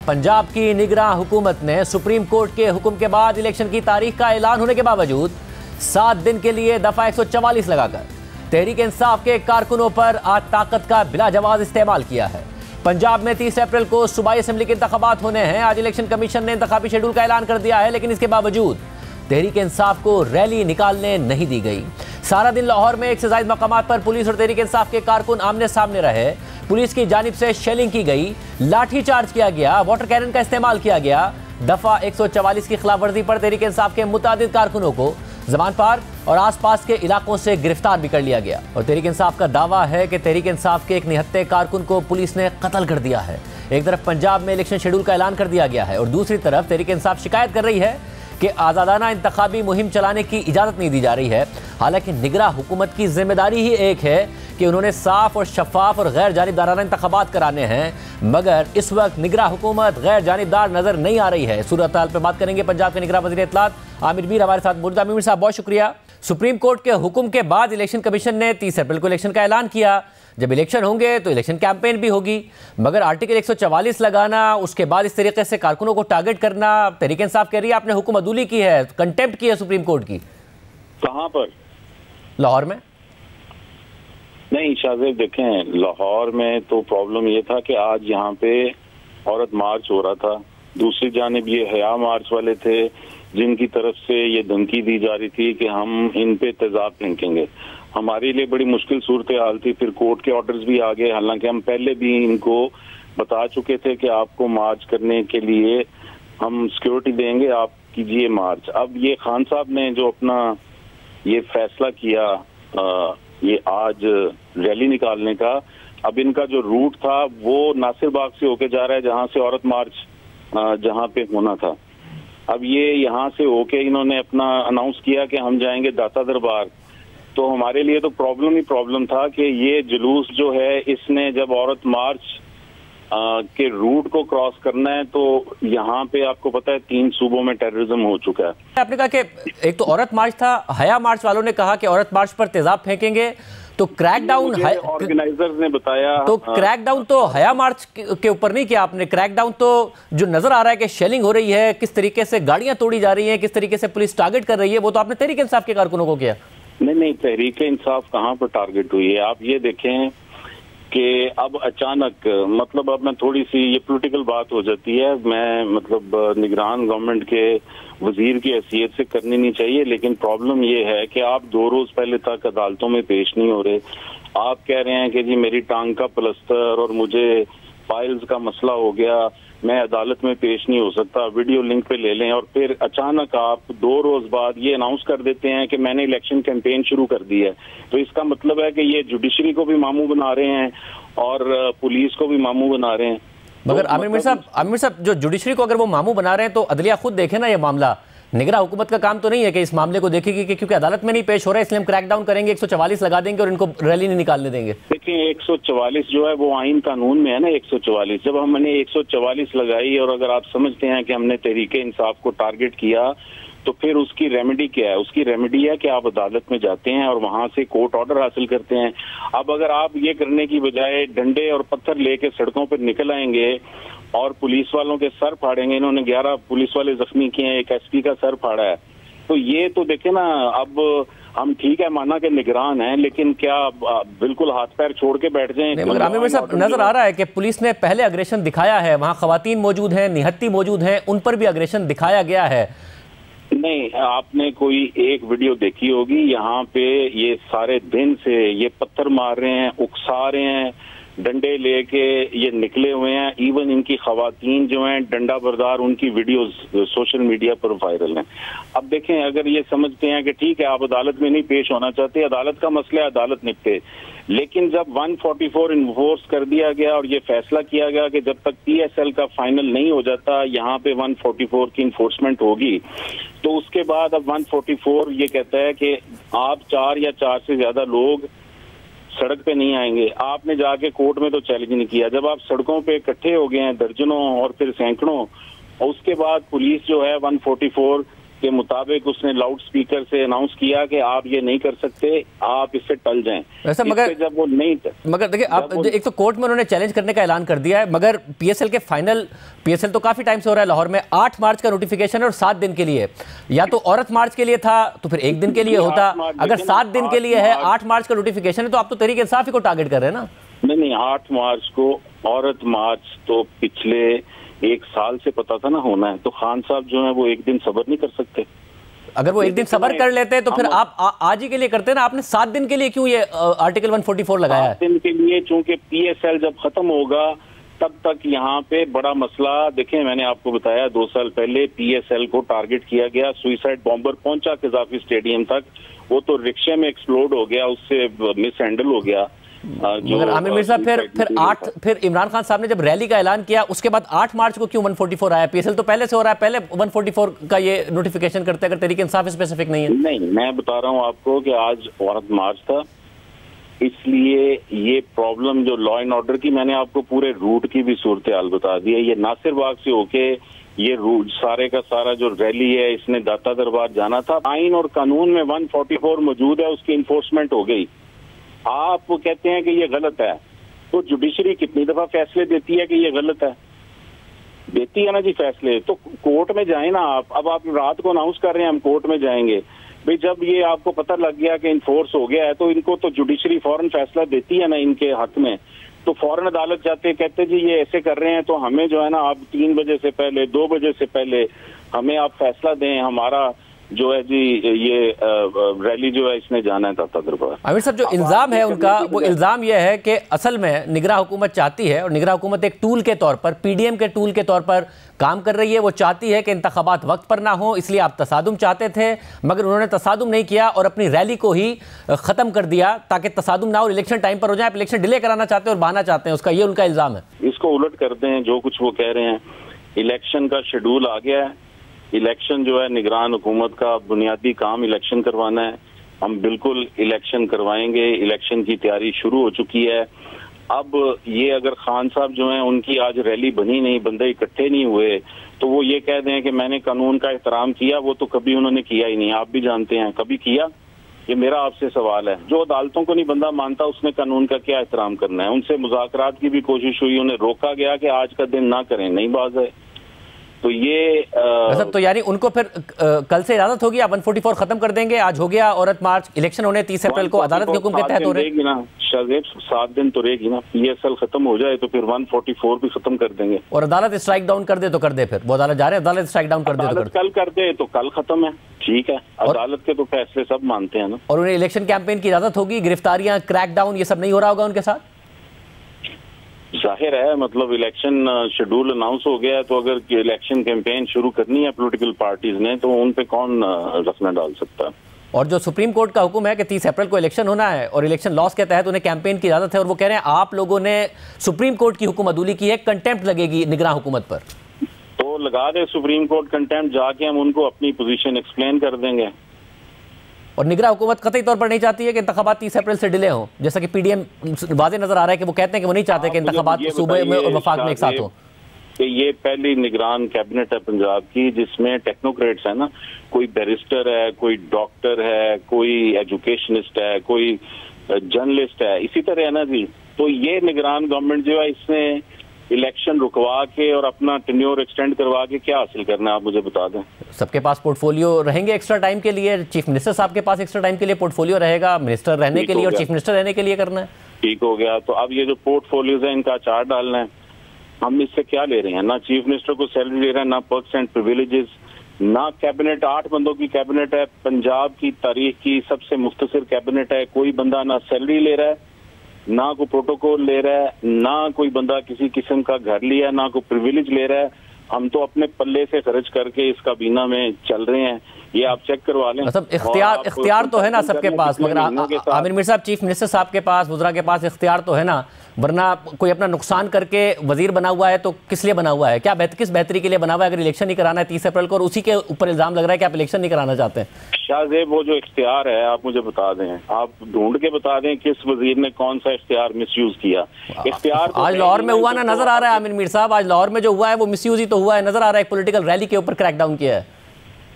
पंजाब की निगरां हुकूमत ने सुप्रीम कोर्ट के हुक्म के बाद इलेक्शन की तारीख का ऐलान होने के बावजूद 7 दिन के लिए दफा 144 लगाकर तहरीक इंसाफ के कारकुनों पर आज ताकत का बिलाजवाब इस्तेमाल किया है। पंजाब में 30 अप्रैल को सूबाई असेंबली के इंतखाबात होने हैं। आज इलेक्शन कमीशन ने इंतखाबी शेड्यूल का ऐलान कर दिया है, लेकिन इसके बावजूद तहरीक इंसाफ को रैली निकालने नहीं दी गई। सारा दिन लाहौर में एक से ज्यादा मकामात पर पुलिस और तहरीक इंसाफ के कारकुन आमने सामने रहे। पुलिस की जानिब से शेलिंग की गई, लाठीचार्ज किया गया, वाटर कैनन का इस्तेमाल किया गया। दफा 144 की खिलाफ वर्जी पर तहरीक इंसाफ के मुतादिद कारकुनों को जमान पार और आसपास के इलाकों से गिरफ्तार भी कर लिया गया। और तहरीक इंसाफ का दावा है कि तहरीक इंसाफ के एक निहत्ते कारकुन को पुलिस ने कत्ल कर दिया है। एक तरफ पंजाब में इलेक्शन शेड्यूल का ऐलान कर दिया गया है और दूसरी तरफ तहरीक इंसाफ शिकायत कर रही है कि आज़ादाना इंतखाबी मुहिम चलाने की इजाज़त नहीं दी जा रही है। हालांकि निगरां हुकूमत की जिम्मेदारी ही एक है कि उन्होंने साफ और शफाफ और गैर जानिबदाराना इंतखाबात कराने हैं, मगर इस वक्त निगरां हुकूमत गैर जानिबदार नजर नहीं आ रही है। सूरत हाल पर बात करेंगे। पंजाब के निगरां वज़ीर इत्तलात आमिर मीर हमारे साथ मौजूद। आमिर साहब, बहुत शुक्रिया। सुप्रीम कोर्ट के हुक्म के बाद इलेक्शन कमीशन ने 30 अप्रैल को इलेक्शन का ऐलान किया। जब इलेक्शन होंगे तो इलेक्शन कैंपेन भी होगी, मगर आर्टिकल 144 लगाना, उसके बाद इस तरीके से कारकुनों को टारगेट करना, तहरीक इंसाफ कह रही है आपने हुक्म अदूली की है, कंटेम्प्ट की है सुप्रीम कोर्ट की। कहां पर? लाहौर में? नहीं शाहजेब, देखें लाहौर में तो प्रॉब्लम ये था कि आज यहाँ पे औरत मार्च हो रहा था, दूसरी जानिब ये हया मार्च वाले थे जिनकी तरफ से ये धमकी दी जा रही थी कि हम इन पे तेजाब फेंकेंगे। हमारे लिए बड़ी मुश्किल सूरत हाल थी। फिर कोर्ट के ऑर्डर्स भी आ गए, हालांकि हम पहले भी इनको बता चुके थे कि आपको मार्च करने के लिए हम सिक्योरिटी देंगे, आप कीजिए मार्च। अब ये खान साहब ने जो अपना ये फैसला किया ये आज रैली निकालने का, अब इनका जो रूट था वो नासिर बाग से होके जा रहा है जहां से औरत मार्च जहां पे होना था। अब ये यहाँ से होके इन्होंने अपना अनाउंस किया कि हम जाएंगे दाता दरबार। तो हमारे लिए तो प्रॉब्लम ही प्रॉब्लम था कि ये जुलूस जो है इसने जब औरत मार्च के रूट को क्रॉस करना है तो यहाँ पे आपको पता है 3 सूबों में टेररिज्म हो चुका है। आपने कहा कि एक तो औरत मार्च था, हया मार्च वालों ने कहा कि औरत मार्च पर तेजाब फेंकेंगे, तो क्रैकडाउन ऑर्गेनाइजर्स ने बताया। तो क्रैकडाउन तो हया मार्च के ऊपर नहीं किया आपने। क्रैकडाउन तो जो नजर आ रहा है कि शेलिंग हो रही है, किस तरीके से गाड़ियां तोड़ी जा रही हैं, किस तरीके से पुलिस टारगेट कर रही है, वो तो आपने तहरीक इंसाफ के कारकुनों को किया। नहीं, तहरीक इंसाफ कहाँ पर टारगेट हुई है? आप ये देखें कि अब अचानक मतलब अब मैं थोड़ी सी ये पॉलिटिकल बात हो जाती है, मैं मतलब निगरान गवर्नमेंट के वजीर की हैसियत से करनी नहीं चाहिए, लेकिन प्रॉब्लम ये है कि आप 2 रोज पहले तक अदालतों में पेश नहीं हो रहे। आप कह रहे हैं कि जी मेरी टांग का प्लस्तर और मुझे फाइल्स का मसला हो गया, मैं अदालत में पेश नहीं हो सकता, वीडियो लिंक पे ले लें, और फिर अचानक आप 2 रोज बाद ये अनाउंस कर देते हैं कि मैंने इलेक्शन कैंपेन शुरू कर दी है। तो इसका मतलब है कि ये जुडिशरी को भी मामू बना रहे हैं और पुलिस को भी मामू बना रहे हैं। मगर तो आमिर साहब जो जुडिशरी को अगर वो मामू बना रहे हैं तो अदलिया खुद देखे ना, ये मामला निगरां हुकूमत का काम तो नहीं है कि इस मामले को देखेगी कि क्योंकि अदालत में नहीं पेश हो रहा है इसलिए हम क्रैकडाउन करेंगे, 144 लगा देंगे और इनको रैली नहीं निकालने देंगे। देखिए 144 जो है वो आइन कानून में है ना 144। जब हमने 144 लगाई और अगर आप समझते हैं कि हमने तहरीक इंसाफ को टारगेट किया तो फिर उसकी रेमेडी क्या है? उसकी रेमेडी है कि आप अदालत में जाते हैं और वहां से कोर्ट ऑर्डर हासिल करते हैं। अब अगर आप ये करने की बजाय डंडे और पत्थर लेके सड़कों पर निकल आएंगे और पुलिस वालों के सर फाड़ेंगे, इन्होंने 11 पुलिस वाले जख्मी किए हैं, एक एसपी का सर फाड़ा है, तो ये तो देखे ना। अब हम ठीक है माना कि निगरान है, लेकिन क्या बिल्कुल हाथ पैर छोड़ के बैठ जाएं? मगर आमिर साहब नजर आ रहा है कि पुलिस ने पहले अग्रेशन दिखाया है, वहां खवातीन मौजूद हैं, निहत्ती मौजूद हैं, उन पर भी अग्रेशन दिखाया गया है। नहीं, आपने कोई एक वीडियो देखी होगी, यहाँ पे ये सारे दिन से ये पत्थर मार रहे हैं, उकसा रहे हैं, डंडे लेके ये निकले हुए हैं। इवन इनकी खवातीन जो हैं डंडा बरदार, उनकी वीडियोस सोशल मीडिया पर वायरल हैं। अब देखें, अगर ये समझते हैं कि ठीक है आप अदालत में नहीं पेश होना चाहते, अदालत का मसला है, अदालत निपटे, लेकिन जब 144 इन्फोर्स कर दिया गया और ये फैसला किया गया कि जब तक PSL का फाइनल नहीं हो जाता यहाँ पे 144 की इन्फोर्समेंट होगी, तो उसके बाद अब 144 ये कहता है कि आप 4 या 4 से ज्यादा लोग सड़क पे नहीं आएंगे। आपने जाके कोर्ट में तो चैलेंज नहीं किया। जब आप सड़कों पे इकट्ठे हो गए हैं दर्जनों और फिर सैकड़ों, और उसके बाद पुलिस जो है 144 के मुताबिक उसने लाउड स्पीकर से अनाउंस किया कि आप ये नहीं कर सकते, आप इससे टल जाएं। वैसे मगर जब वो नहीं, मगर देखिए आप एक तो कोर्ट में उन्होंने चैलेंज करने का ऐलान कर दिया है, मगर पीएसएल के फाइनल, पीएसएल तो काफी टाइम से हो रहा है लाहौर में, 8 मार्च का नोटिफिकेशन है और 7 दिन के लिए। या तो औरत मार्च के लिए था तो फिर 1 दिन के लिए होता, अगर 7 दिन के लिए है, 8 मार्च का नोटिफिकेशन है, तो आप तो तहरीक इंसाफ ही को टारगेट कर रहे हैं ना। नहीं, 8 मार्च को औरत मार्च तो पिछले 1 साल से पता था ना होना है, तो खान साहब जो है वो 1 दिन सब्र नहीं कर सकते। अगर वो 1 दिन सब्र कर लेते तो फिर आप आज ही के लिए करते ना, आपने 7 दिन के लिए क्यों ये आर्टिकल 144 लगाया है? 7 दिन के लिए, चूंकि पीएसएल जब खत्म होगा तब तक यहाँ पे बड़ा मसला, देखें मैंने आपको बताया 2 साल पहले पीएसएल को टारगेट किया गया, सुइसाइड बॉम्बर पहुंचा कज़ाफी स्टेडियम तक, वो तो रिक्शे में एक्सप्लोड हो गया, उससे मिस हैंडल हो गया। मगर आमिर मिर्जा फिर इमरान खान साहब ने जब रैली का ऐलान किया उसके बाद 8 मार्च को क्यों 144 आया? पीएसएल तो पहले से हो रहा है, पहले 144 का ये नोटिफिकेशन करते, अगर तहरीक इंसाफ स्पेसिफिक नहीं है। नहीं, मैं बता रहा हूँ आपको कि आज औरत मार्च था, इसलिए ये प्रॉब्लम जो लॉ एंड ऑर्डर की, मैंने आपको पूरे रूट की भी सूरत हाल बता दी है। ये नासिर बाग से होके ये रूट सारे का सारा जो रैली है, इसने दाता दरबार जाना था। आइन और कानून में 144 मौजूद है, उसकी इन्फोर्समेंट हो गई। आप कहते हैं कि ये गलत है, तो जुडिशरी कितनी दफा फैसले देती है कि ये गलत है? देती है ना जी फैसले, तो कोर्ट में जाए ना आप। अब आप रात को अनाउंस कर रहे हैं हम कोर्ट में जाएंगे, भाई जब ये आपको पता लग गया कि इन्फोर्स हो गया है तो इनको तो जुडिशरी फौरन फैसला देती है ना इनके हक में, तो फौरन अदालत जाते कहते जी ये ऐसे कर रहे हैं तो हमें जो है ना आप 3 बजे से पहले, 2 बजे से पहले हमें आप फैसला दें, हमारा जो है जी ये रैली जो है इसने जाना है दाता दरबार। आमिर साहब, जो इल्जाम है उनका, वो इल्जाम यह है कि असल में निगरान हुकूमत चाहती है, और निगरान हुकूमत एक टूल के तौर पर, पीडीएम के टूल के तौर पर काम कर रही है। वो चाहती है कि इंतखाबात वक्त पर ना हो, इसलिए आप तसादुम चाहते थे, मगर उन्होंने तसादुम नहीं किया और अपनी रैली को ही खत्म कर दिया ताकि तसादुम ना हो, इलेक्शन टाइम पर हो जाए। आप इलेक्शन डिले कराना चाहते हैं और बहाना चाहते हैं उसका, ये उनका इल्जाम है। इसको उलट कर दें, जो कुछ वो कह रहे हैं, इलेक्शन का शेड्यूल आ गया है, इलेक्शन जो है निगरान हुकूमत का बुनियादी काम इलेक्शन करवाना है, हम बिल्कुल इलेक्शन करवाएंगे, इलेक्शन की तैयारी शुरू हो चुकी है। अब ये अगर खान साहब जो हैं उनकी आज रैली बनी नहीं, बंदे इकट्ठे नहीं हुए, तो वो ये कह दें कि मैंने कानून का एहतराम किया, वो तो कभी उन्होंने किया ही नहीं, आप भी जानते हैं कभी किया? ये मेरा आपसे सवाल है। जो अदालतों को नहीं बंदा मानता उसने कानून का क्या एहतराम करना है? उनसे मुज़ाकरात की भी कोशिश हुई, उन्हें रोका गया कि आज का दिन ना करें, नहीं बाज है। तो ये तो यानी उनको फिर कल से इजाजत होगी, आप 144 खत्म कर देंगे? आज हो गया औरत मार्च, इलेक्शन होने 30 अप्रैल को, अदालत के हुक्म के तहत हो रहे ना शाहजेब, 7 दिन तो रहेगी ना, पीएसएल खत्म हो जाए तो फिर 144 भी खत्म कर देंगे। और अदालत स्ट्राइक डाउन कर दे तो कर दे, फिर वो अदालत जा रहे हैं, अदालत स्ट्राइक डाउन कर दे तो कल कर दे तो कल खत्म है, ठीक है, अदालत के तो फैसले सब मानते हैं ना। और उन्हें इलेक्शन कैंपेन की इजाजत होगी, गिरफ्तारियां, क्रैकडाउन, ये सब नहीं हो रहा होगा उनके साथ? जाहिर है, मतलब इलेक्शन शेड्यूल अनाउंस हो गया है, तो अगर इलेक्शन कैंपेन शुरू करनी है पॉलिटिकल पार्टीज ने, तो उन पे कौन रखना डाल सकता है? और जो सुप्रीम कोर्ट का हुक्म है कि 30 अप्रैल को इलेक्शन होना है और इलेक्शन लॉस के तहत उन्हें कैंपेन की इजाजत है, और वो कह रहे हैं आप लोगों ने सुप्रीम कोर्ट की हुक्म अदूली की है, कंटेम्प्ट लगेगी निगरान हुकूमत पर। तो लगा दे सुप्रीम कोर्ट कंटेम्प्ट, जाके हम उनको अपनी पोजीशन एक्सप्लेन कर देंगे। और निगरान हुकूमत कतई तौर पर नहीं चाहती है कि इंतखाबात 30 अप्रैल से डिले हो, जैसा कि पीडीएम वाज़ेह नजर आ रहा है कि वो कहते हैं कि वो नहीं चाहते कि इंतखाबात सूबे में और वफाक में एक साथ हो। कि ये पहली निगरान कैबिनेट है पंजाब की जिसमें टेक्नोक्रेट्स है ना, कोई बैरिस्टर है, कोई डॉक्टर है, कोई एजुकेशनिस्ट है, कोई जर्नलिस्ट है, इसी तरह है ना जी। तो ये निगरान गवर्नमेंट जो है इसने इलेक्शन रुकवा के और अपना टेन्योर एक्सटेंड करवा के क्या हासिल करना है, आप मुझे बता दें। सबके पास पोर्टफोलियो रहेंगे एक्स्ट्रा टाइम के लिए, चीफ मिनिस्टर साहब के पास एक्स्ट्रा टाइम के लिए पोर्टफोलियो रहेगा, मिनिस्टर रहने के लिए और चीफ मिनिस्टर रहने के लिए करना है। ठीक हो गया। तो अब ये जो पोर्टफोलियोज है इनका अचार डालना है, हम इससे क्या ले रहे हैं? ना चीफ मिनिस्टर को सैलरी ले रहे हैं, ना पर्क्स एंड प्रिविलेजेस, ना कैबिनेट, 8 बंदों की कैबिनेट है, पंजाब की तारीख की सबसे मुख्तसर कैबिनेट है, कोई बंदा ना सैलरी ले रहा है, ना कोई प्रोटोकॉल ले रहा है, ना कोई बंदा किसी किस्म का घर लिया, ना कोई प्रिविलेज ले रहा है। हम तो अपने पल्ले से खर्च करके इस काबीना में चल रहे हैं, ये आप चेक करवा लें। मतलब इख्तियार तो है ना सबके पास, मगर आमिर मिर्जा साहब, चीफ मिनिस्टर साहब के पास, वज़रा के पास इख्तियार तो है ना, वरना कोई अपना नुकसान करके वजीर बना हुआ है तो किस लिए बना हुआ है? क्या किस बेहतरी के लिए बना हुआ है? अगर इलेक्शन नहीं कराना है 30 अप्रैल को और उसी के ऊपर इल्जाम लग रहा है कि आप इलेक्शन नहीं कराना चाहते हैं। शाहजेब, वो जो इख्तियार है आप मुझे बता दें, आप ढूंढ के बता दें किस वजीर ने कौन सा इख्तियार मिसयूज किया। इख्तियार तो आज लाहौर में हुआ ना, नजर आ रहा है आमिर मीर साहब, आज लाहौर में जो हुआ है वो मिसयूज ही तो हुआ है, नजर आ रहा है, एक पॉलिटिकल रैली के ऊपर क्रैकडाउन किया है।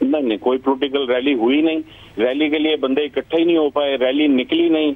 नहीं, कोई पॉलिटिकल रैली हुई नहीं। रैली के लिए बंदे इकट्ठे ही नहीं हो पाए, रैली निकली नहीं।